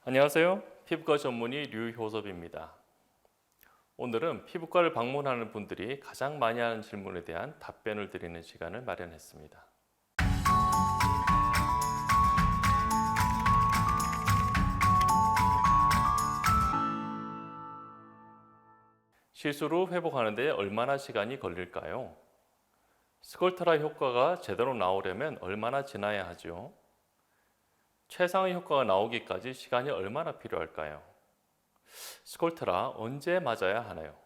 안녕하세요. 피부과 전문의 류효섭입니다. 오늘은 피부과를 방문하는 분들이 가장 많이 하는 질문에 대한 답변을 드리는 시간을 마련했습니다. 시술 후 회복하는 데 얼마나 시간이 걸릴까요? 스컬트라 효과가 제대로 나오려면 얼마나 지나야 하죠? 최상의 효과가 나오기까지 시간이 얼마나 필요할까요? 스컬트라 언제 맞아야 하나요?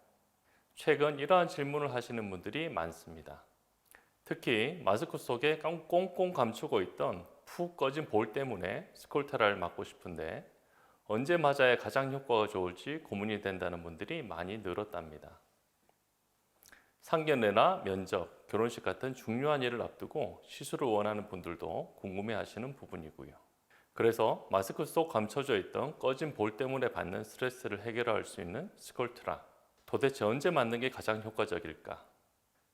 최근 이러한 질문을 하시는 분들이 많습니다. 특히 마스크 속에 꽁꽁 감추고 있던 푹 꺼진 볼 때문에 스컬트라를 맞고 싶은데 언제 맞아야 가장 효과가 좋을지 고민이 된다는 분들이 많이 늘었답니다. 상견례나 면접, 결혼식 같은 중요한 일을 앞두고 시술을 원하는 분들도 궁금해하시는 부분이고요. 그래서 마스크 속 감춰져 있던 꺼진 볼 때문에 받는 스트레스를 해결할 수 있는 스컬트라. 도대체 언제 맞는 게 가장 효과적일까?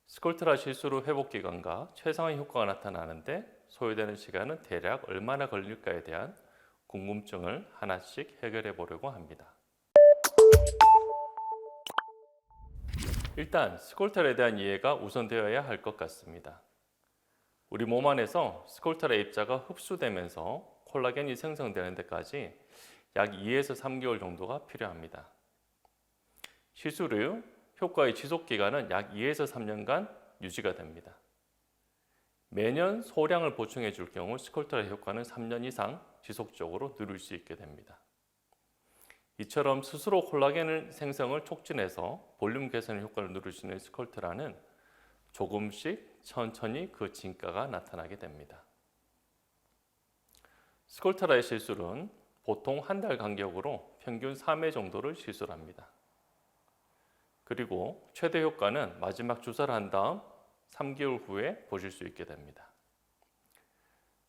스컬트라 시술 후 회복 기간과 최상의 효과가 나타나는데 소요되는 시간은 대략 얼마나 걸릴까에 대한 궁금증을 하나씩 해결해 보려고 합니다. 일단 스컬트라에 대한 이해가 우선되어야 할 것 같습니다. 우리 몸 안에서 스컬트라 입자가 흡수되면서 콜라겐이 생성되는 데까지 약 2에서 3개월 정도가 필요합니다. 시술 후 효과의 지속 기간은 약 2에서 3년간 유지가 됩니다. 매년 소량을 보충해 줄 경우 스컬트라 효과는 3년 이상 지속적으로 누릴 수 있게 됩니다. 이처럼 스스로 콜라겐 생성을 촉진해서 볼륨 개선 효과를 누릴 수 있는 스컬트라는 조금씩 천천히 그 진가가 나타나게 됩니다. 스컬트라의 시술은 보통 한 달 간격으로 평균 3회 정도를 시술합니다. 그리고 최대 효과는 마지막 주사를 한 다음 3개월 후에 보실 수 있게 됩니다.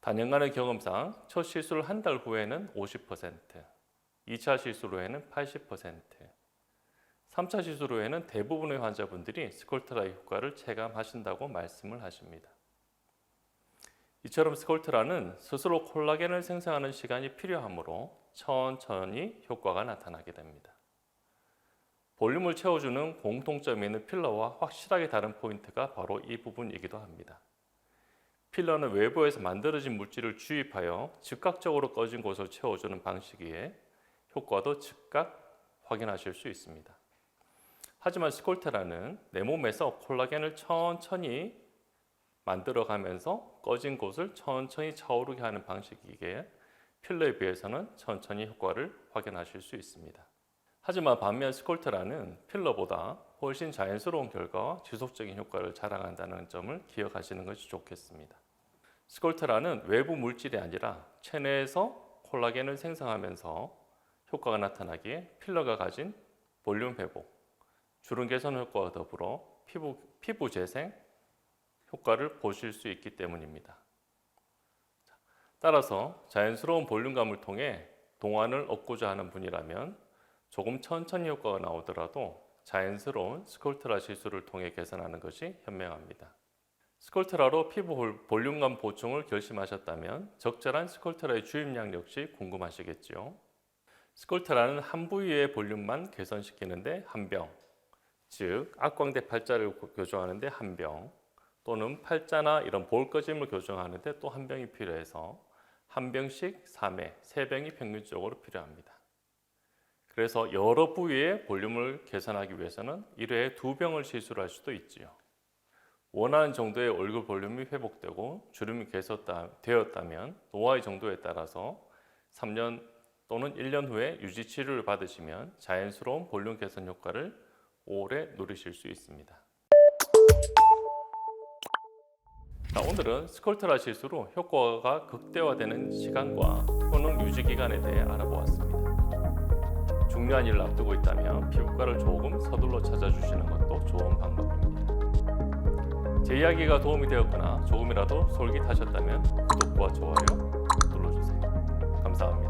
단연간의 경험상 첫 시술 한 달 후에는 50%, 2차 시술 후에는 80%, 3차 시술 후에는 대부분의 환자분들이 스컬트라의 효과를 체감하신다고 말씀을 하십니다. 이처럼 스컬트라는 스스로 콜라겐을 생성하는 시간이 필요하므로 천천히 효과가 나타나게 됩니다. 볼륨을 채워주는 공통점이 있는 필러와 확실하게 다른 포인트가 바로 이 부분이기도 합니다. 필러는 외부에서 만들어진 물질을 주입하여 즉각적으로 꺼진 곳을 채워주는 방식이기에 효과도 즉각 확인하실 수 있습니다. 하지만 스컬트라는 내 몸에서 콜라겐을 천천히 만들어가면서 꺼진 곳을 천천히 차오르게 하는 방식이기에 필러에 비해서는 천천히 효과를 확인하실 수 있습니다. 하지만 반면 스컬트라는 필러보다 훨씬 자연스러운 결과와 지속적인 효과를 자랑한다는 점을 기억하시는 것이 좋겠습니다. 스컬트라는 외부 물질이 아니라 체내에서 콜라겐을 생성하면서 효과가 나타나기에 필러가 가진 볼륨 회복, 주름 개선 효과와 더불어 피부 재생 효과를 보실 수 있기 때문입니다. 따라서 자연스러운 볼륨감을 통해 동안을 얻고자 하는 분이라면 조금 천천히 효과가 나오더라도 자연스러운 스컬트라 시술을 통해 개선하는 것이 현명합니다. 스컬트라로 피부 볼륨감 보충을 결심하셨다면 적절한 스컬트라의 주입량 역시 궁금하시겠지요. 스컬트라는 한 부위의 볼륨만 개선시키는데 한 병, 즉 악광대 팔자를 교정하는데 한 병, 또는 팔자나 이런 볼 꺼짐을 교정하는데 또 한 병이 필요해서 한 병씩 3회, 3병이 평균적으로 필요합니다. 그래서 여러 부위의 볼륨을 개선하기 위해서는 1회에 2병을 시술할 수도 있지요. 원하는 정도의 얼굴 볼륨이 회복되고 주름이 개선되었다면 노화의 정도에 따라서 3년 또는 1년 후에 유지 치료를 받으시면 자연스러운 볼륨 개선 효과를 오래 누리실 수 있습니다. 자, 오늘은 스컬트라 시술 후 효과가 극대화되는 시간과 효능 유지 기간에 대해 알아보았습니다. 중요한 일을 앞두고 있다면 피부과를 조금 서둘러 찾아주시는 것도 좋은 방법입니다. 제 이야기가 도움이 되었거나 조금이라도 솔깃하셨다면 구독과 좋아요 눌러주세요. 감사합니다.